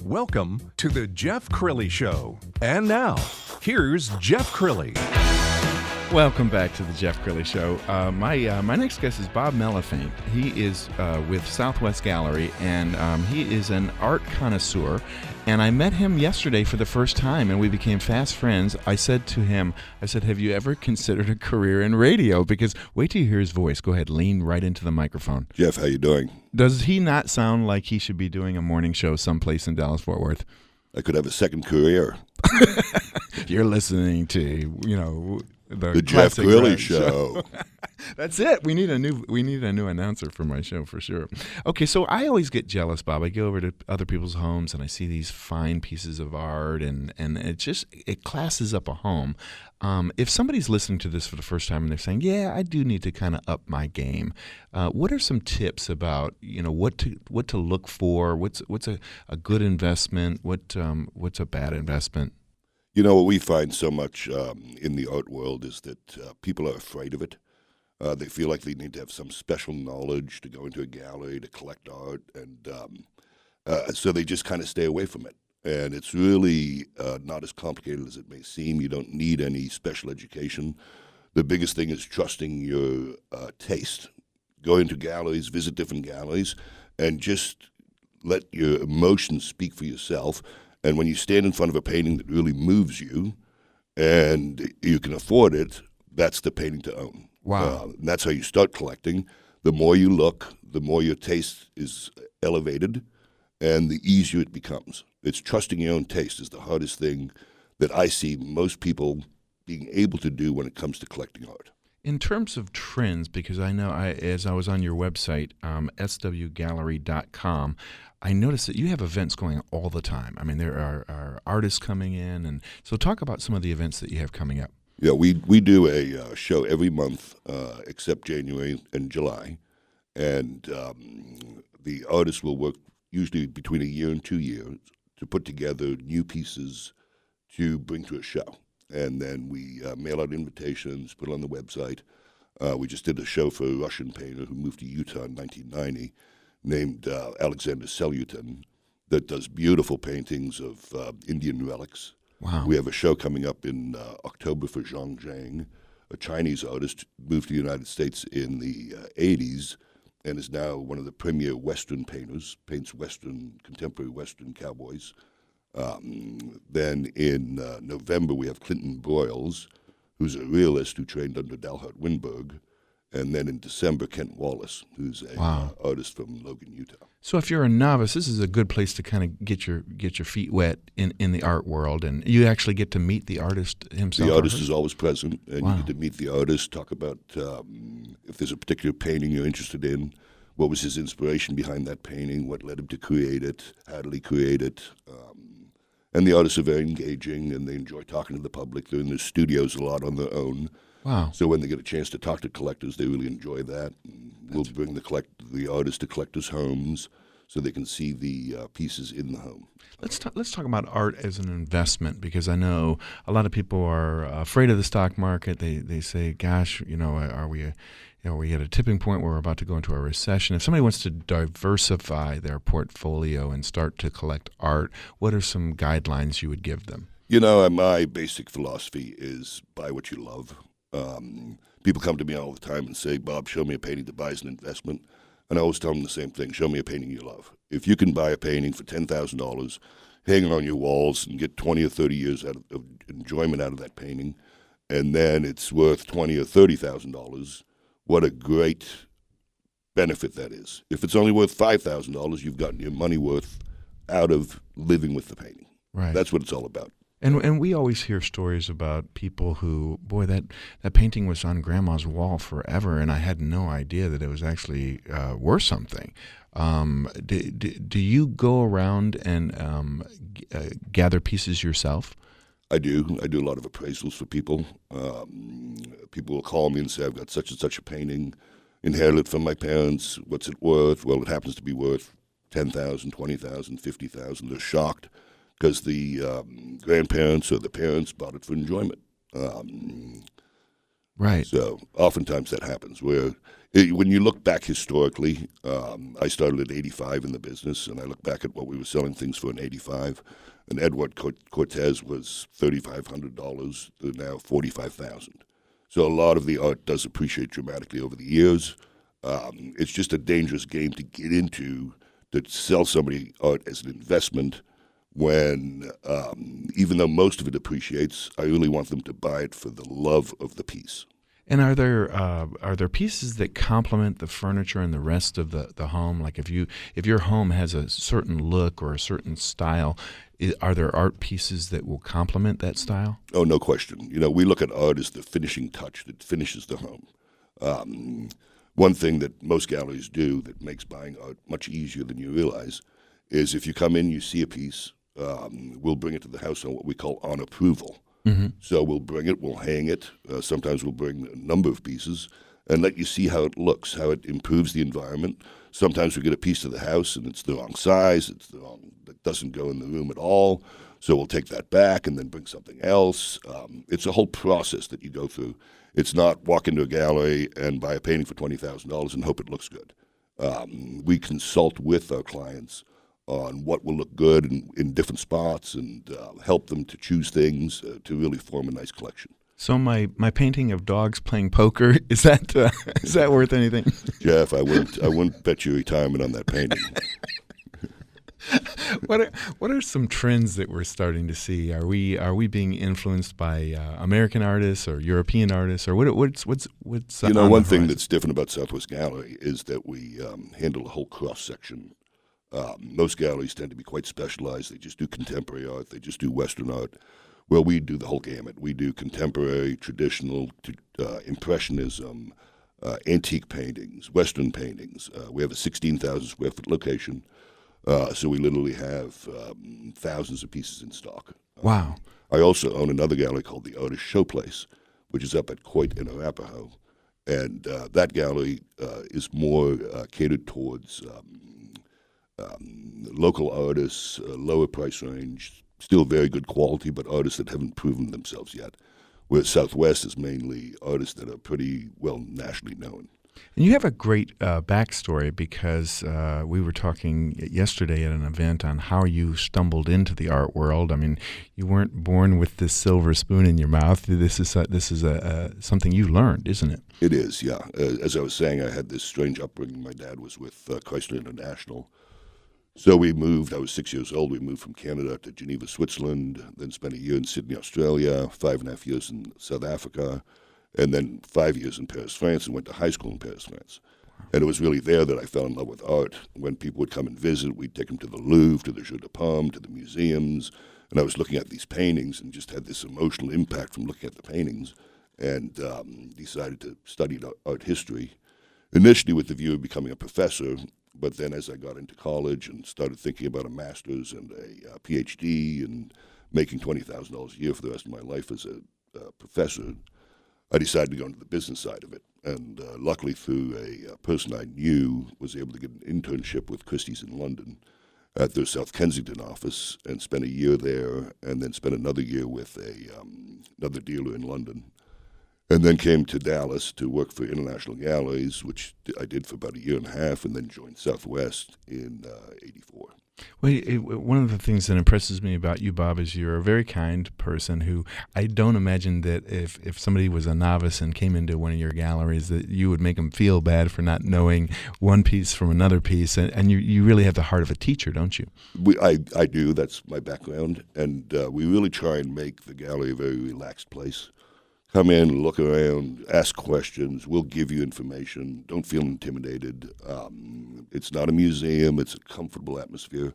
Welcome to the Jeff Crilley Show. And now, here's Jeff Crilley. Welcome back to the Jeff Crilley Show. My next guest is Bob Malenfant. He is with Southwest Gallery, and he is an art connoisseur. And I met him yesterday for the first time, and we became fast friends. I said to him, have you ever considered a career in radio? Because wait till you hear his voice. Go ahead, lean right into the microphone. Jeff, how you doing? Does he not sound like he should be doing a morning show someplace in Dallas-Fort Worth? I could have a second career. You're listening to, the Jeff Crilley Show. That's it. We need a new announcer for my show for sure. Okay, so I always get jealous, Bob. I go over to other people's homes and I see these fine pieces of art, and it classes up a home. If somebody's listening to this for the first time and they're saying, "Yeah, I do need to kind of up my game," what are some tips about what to look for? What's a good investment? What's a bad investment? What we find so much in the art world is that people are afraid of it. They feel like they need to have some special knowledge to go into a gallery to collect art, and so they just kind of stay away from it. And it's really not as complicated as it may seem. You don't need any special education. The biggest thing is trusting your taste. Go into galleries, visit different galleries, and just let your emotions speak for yourself. And when you stand in front of a painting that really moves you and you can afford it, that's the painting to own. Wow. And that's how you start collecting. The more you look, the more your taste is elevated, and the easier it becomes. It's trusting your own taste is the hardest thing that I see most people being able to do when it comes to collecting art. In terms of trends, because I know as I was on your website, swgallery.com, I noticed that you have events going all the time. I mean, there are artists coming in, and so talk about some of the events that you have coming up. Yeah, we do a show every month except January and July, and the artists will work usually between a year and 2 years to put together new pieces to bring to a show. And then we mail out invitations, put it on the website. We just did a show for a Russian painter who moved to Utah in 1990 named Alexander Selyutin that does beautiful paintings of Indian relics. Wow. We have a show coming up in October for Zhang Zhang, a Chinese artist, moved to the United States in the 80s and is now one of the premier Western painters, paints contemporary Western cowboys. Then in November, we have Clinton Broyles, who's a realist who trained under Dalhart Winberg. And then in December, Kent Wallace, who's a artist from Logan, Utah. So if you're a novice, this is a good place to kind of get your feet wet in the art world, and you actually get to meet the artist himself. The artist is always present, and you get to meet the artist, talk about if there's a particular painting you're interested in, what was his inspiration behind that painting, what led him to create it, how did he create it. And the artists are very engaging, and they enjoy talking to the public. They're in their studios a lot on their own. Wow. So when they get a chance to talk to collectors, they really enjoy that. And we'll bring the artists to collectors' homes so they can see the pieces in the home. Let's talk about art as an investment, because I know a lot of people are afraid of the stock market. They say, "Gosh, are we at a tipping point where we're about to go into a recession?" If somebody wants to diversify their portfolio and start to collect art, what are some guidelines you would give them? My basic philosophy is buy what you love. People come to me all the time and say, "Bob, show me a painting that buys an investment." And I always tell them the same thing: show me a painting you love. If you can buy a painting for $10,000, hang it on your walls, and get 20 or 30 years of enjoyment out of that painting, and then it's worth $20,000 or $30,000, what a great benefit that is. If it's only worth $5,000, you've gotten your money worth out of living with the painting. Right. That's what it's all about. And we always hear stories about people who, boy, that painting was on Grandma's wall forever, and I had no idea that it was actually worth something. Do you go around and gather pieces yourself? I do. I do a lot of appraisals for people. People will call me and say, "I've got such and such a painting, inherited from my parents. What's it worth?" Well, it happens to be worth $10,000, $20,000, $50,000. They're shocked because the grandparents or the parents bought it for enjoyment. Right. So oftentimes that happens where when you look back historically, I started at 85 in the business, and I look back at what we were selling things for in 85, and Edward Cortez was $3,500 to now $45,000. So a lot of the art does appreciate dramatically over the years. It's just a dangerous game to get into, to sell somebody art as an investment when, even though most of it appreciates, I really want them to buy it for the love of the piece. And are there pieces that complement the furniture and the rest of the home? Like if your home has a certain look or a certain style, are there art pieces that will complement that style? Oh, no question. We look at art as the finishing touch that finishes the home. One thing that most galleries do that makes buying art much easier than you realize is if you come in, you see a piece, we'll bring it to the house on what we call on approval. Mm-hmm. So we'll bring it, we'll hang it. Sometimes we'll bring a number of pieces and let you see how it looks, how it improves the environment. Sometimes we get a piece to the house and it's the wrong size, it doesn't go in the room at all. So we'll take that back and then bring something else. It's a whole process that you go through. It's not walk into a gallery and buy a painting for $20,000 and hope it looks good. We consult with our clients on what will look good in different spots and help them to choose things to really form a nice collection. So my painting of dogs playing poker, is that worth anything? Jeff, I wouldn't bet your retirement on that painting. What are some trends that we're starting to see? Are we being influenced by American artists or European artists, or what's one thing that's different about Southwest Gallery is that we handle a whole cross section. Most galleries tend to be quite specialized. They just do contemporary art. They just do Western art. Well, we do the whole gamut. We do contemporary, traditional, impressionism, antique paintings, Western paintings. We have a 16,000 square foot location. So we literally have thousands of pieces in stock. Wow. I also own another gallery called the Artist Showplace, which is up at Coit in Arapahoe. And that gallery is more catered towards local artists, lower price range, still very good quality, but artists that haven't proven themselves yet. Whereas Southwest is mainly artists that are pretty well nationally known. And you have a great backstory because we were talking yesterday at an event on how you stumbled into the art world. I mean, you weren't born with this silver spoon in your mouth. This is something you learned, isn't it? It is, yeah. As I was saying, I had this strange upbringing. My dad was with Chrysler International. So we moved, I was 6 years old, we moved from Canada to Geneva, Switzerland, then spent a year in Sydney, Australia, 5.5 years in South Africa, and then 5 years in Paris, France, and went to high school in Paris, France. And it was really there that I fell in love with art. When people would come and visit, we'd take them to the Louvre, to the Jeu de Paume, to the museums, and I was looking at these paintings and just had this emotional impact from looking at the paintings, and decided to study art history, initially with the view of becoming a professor. But then as I got into college and started thinking about a master's and a PhD and making $20,000 a year for the rest of my life as a professor, I decided to go into the business side of it. And luckily through a person I knew, was able to get an internship with Christie's in London at their South Kensington office and spent a year there and then spent another year with another dealer in London. And then came to Dallas to work for International Galleries, which I did for about a year and a half, and then joined Southwest in '84. Well, one of the things that impresses me about you, Bob, is you're a very kind person who I don't imagine that if somebody was a novice and came into one of your galleries that you would make them feel bad for not knowing one piece from another piece. And you really have the heart of a teacher, don't you? I do. That's my background. And we really try and make the gallery a very relaxed place. Come in, look around, ask questions. We'll give you information. Don't feel intimidated. It's not a museum. It's a comfortable atmosphere.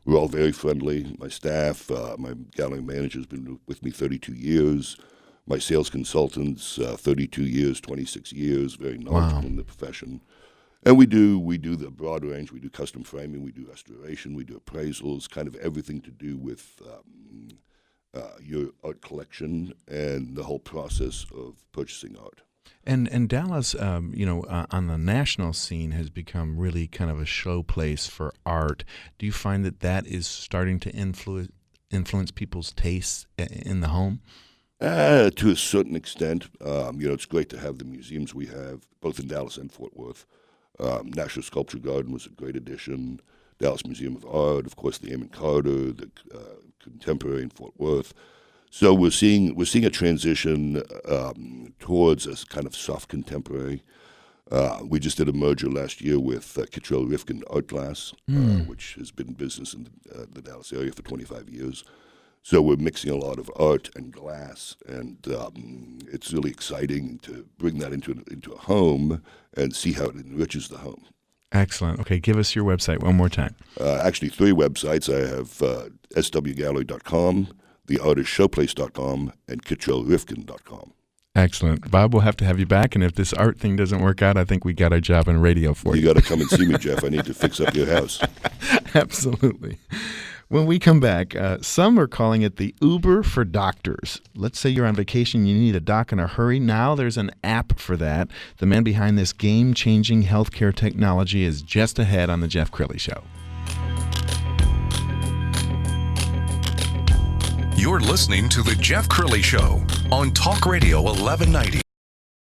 We're all very friendly. My staff, my gallery manager has been with me 32 years. My sales consultants, 32 years, 26 years, very knowledgeable in the profession. And we do the broad range. We do custom framing. We do restoration. We do appraisals, kind of everything to do with your art collection and the whole process of purchasing art. And Dallas, on the national scene has become really kind of a show place for art. Do you find that is starting to influence people's tastes in the home? To a certain extent. It's great to have the museums we have, both in Dallas and Fort Worth. National Sculpture Garden was a great addition. Dallas Museum of Art, of course, the Amon Carter, the Contemporary in Fort Worth. So we're seeing a transition towards a kind of soft contemporary. We just did a merger last year with Kittrell Rifkin Art Glass, which has been in business in the Dallas area for 25 years. So we're mixing a lot of art and glass, and it's really exciting to bring that into a home and see how it enriches the home. Excellent. Okay, give us your website one more time. Actually, 3 websites. I have swgallery.com, theartistshowplace.com, and kittrellrifkin.com. Excellent. Bob, we'll have to have you back, and if this art thing doesn't work out, I think we got our job on radio for you. You got to come and see me, Jeff. I need to fix up your house. Absolutely. When we come back, some are calling it the Uber for doctors. Let's say you're on vacation, you need a doc in a hurry. Now there's an app for that. The man behind this game-changing healthcare technology is just ahead on The Jeff Crilley Show. You're listening to The Jeff Crilley Show on Talk Radio 1190.